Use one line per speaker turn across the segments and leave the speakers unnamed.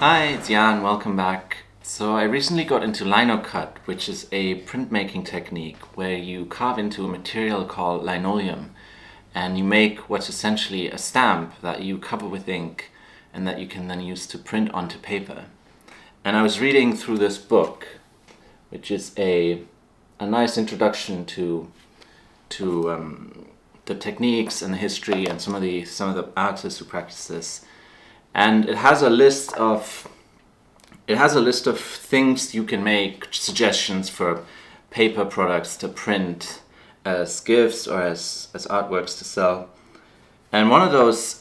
Hi, it's Jan, welcome back. So I recently got into linocut, which is a printmaking technique where you carve into a material called linoleum and you make what's essentially a stamp that you cover with ink and that you can then use to print onto paper. And I was reading through this book, which is a nice introduction to the techniques and the history and some of the artists who practice this. And it has a list of things you can make, suggestions for paper products to print as gifts or as artworks to sell. And one of those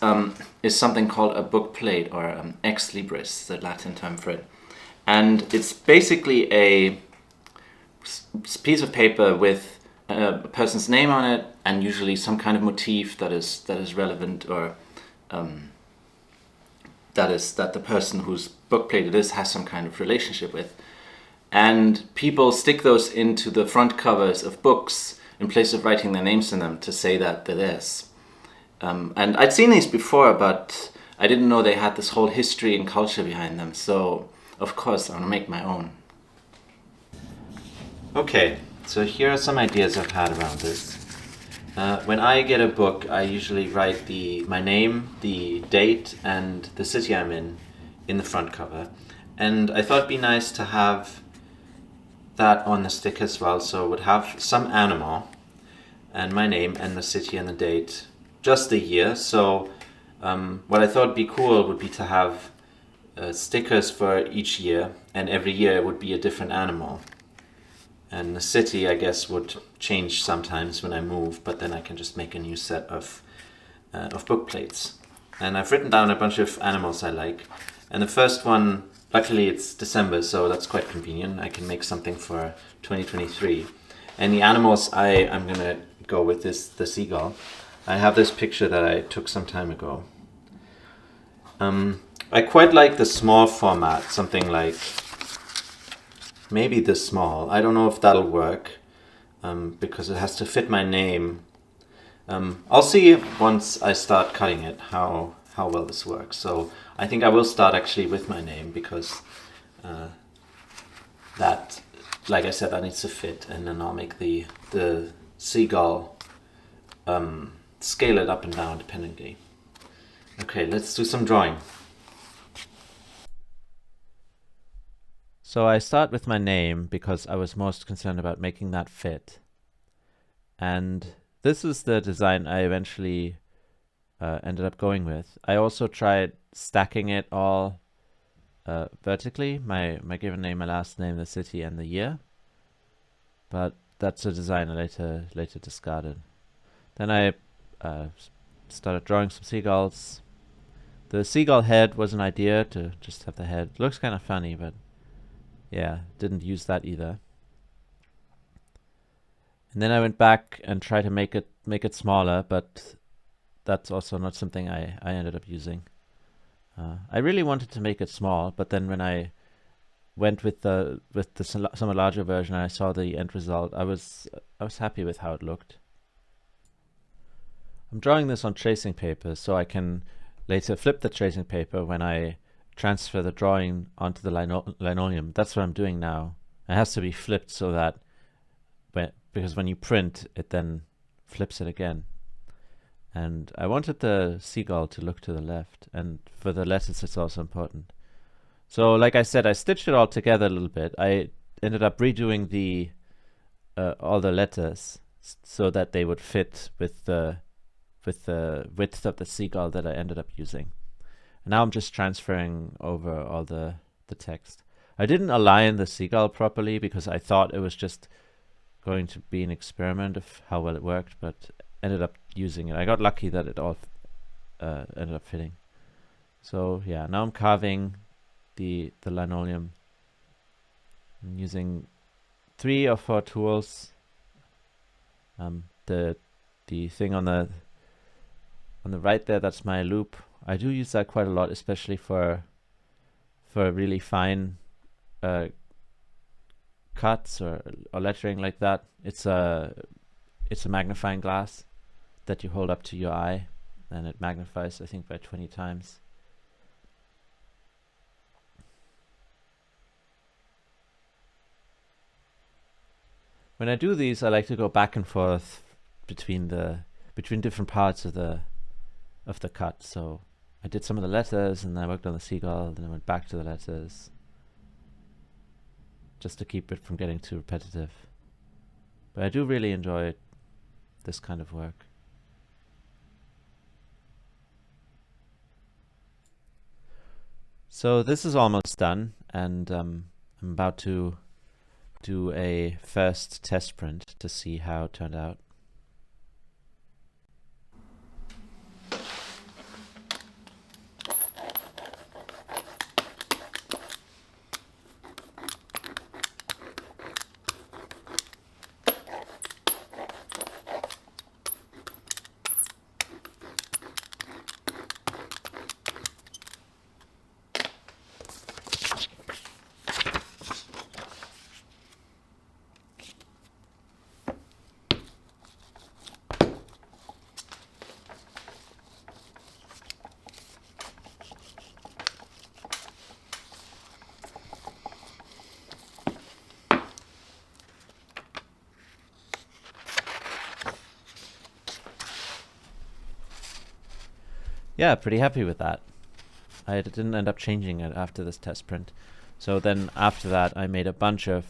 is something called a bookplate, or ex libris, the Latin term for it. And it's basically a piece of paper with a person's name on it, and usually some kind of motif that is relevant, or that the person whose bookplate it is has some kind of relationship with. And people stick those into the front covers of books in place of writing their names in them to say that they're theirs. And I'd seen these before, but I didn't know they had this whole history and culture behind them. So, of course, I'm gonna make my own. Okay, so here are some ideas I've had around this. When I get a book, I usually write my name, the date, and the city I'm in the front cover. And I thought it'd be nice to have that on the stick as well, so it would have some animal, and my name, and the city and the date, just the year. So what I thought would be cool would be to have stickers for each year, and every year would be a different animal. And the city, I guess, would change sometimes when I move, but then I can just make a new set of book plates. And I've written down a bunch of animals I like. And the first one, luckily it's December, so that's quite convenient. I can make something for 2023. And the animals I'm going to go with is the seagull. I have this picture that I took some time ago. I quite like the small format, something like maybe this small. I don't know if that'll work because it has to fit my name. I'll see once I start cutting it how well this works. So I think I will start actually with my name because that, like I said, that needs to fit, and then I'll make the seagull scale it up and down dependently. Okay, let's do some drawing. So I start with my name because I was most concerned about making that fit. And this is the design I eventually ended up going with. I also tried stacking it all vertically, my given name, my last name, the city, and the year. But that's a design I later discarded. Then I started drawing some seagulls. The seagull head was an idea, to just have the head. It looks kind of funny, but yeah, didn't use that either. And then I went back and tried to make it smaller, but that's also not something I ended up using. I really wanted to make it small, but then when I went with the somewhat larger version and I saw the end result, I was happy with how it looked. I'm drawing this on tracing paper, so I can later flip the tracing paper when I transfer the drawing onto the linoleum. That's what I'm doing now. It has to be flipped so that because when you print, it then flips it again. And I wanted the seagull to look to the left, and for the letters it's also important. So like I said, I stitched it all together a little bit. I ended up redoing all the letters so that they would fit with the width of the seagull that I ended up using. And now I'm just transferring over all the text. I didn't align the seagull properly because I thought it was just going to be an experiment of how well it worked, but ended up using it. I got lucky that it all ended up fitting. So yeah, now I'm carving the linoleum. I'm using 3 or 4 tools. The thing on the right there, that's my loop. I do use that quite a lot, especially for really fine cuts or lettering like that. It's a magnifying glass that you hold up to your eye, and it magnifies, I think, by 20 times. When I do these, I like to go back and forth between different parts of the cut. So I did some of the letters, and then I worked on the seagull, then I went back to the letters, just to keep it from getting too repetitive. But I do really enjoy this kind of work. So this is almost done, and I'm about to do a first test print to see how it turned out. Yeah, pretty happy with that. I didn't end up changing it after this test print. So then after that, I made a bunch of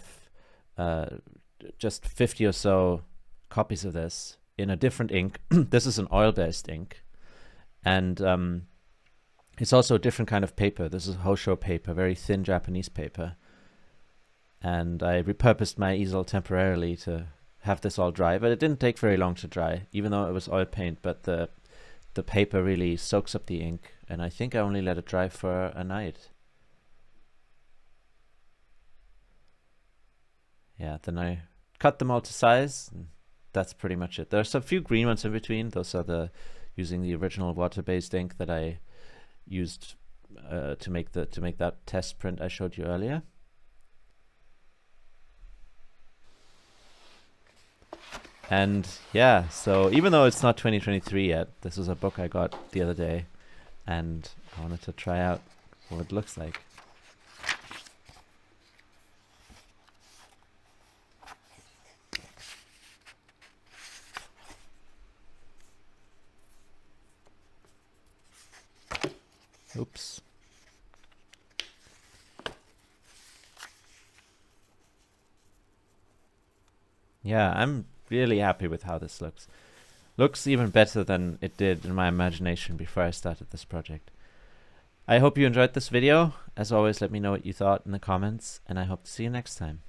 just 50 or so copies of this in a different ink. This is an oil-based ink. And it's also a different kind of paper. This is Hosho paper, very thin Japanese paper. And I repurposed my easel temporarily to have this all dry, but it didn't take very long to dry, even though it was oil paint, but the paper really soaks up the ink, and I think I only let it dry for a night. Yeah, then I cut them all to size, and that's pretty much it. There's a few green ones in between. Those are using the original water-based ink that I used to make that test print I showed you earlier. And yeah, so even though it's not 2023 yet, this was a book I got the other day, and I wanted to try out what it looks like. Oops. Yeah, I'm really happy with how this looks. Looks even better than it did in my imagination before I started this project. I hope you enjoyed this video. As always, let me know what you thought in the comments, and I hope to see you next time.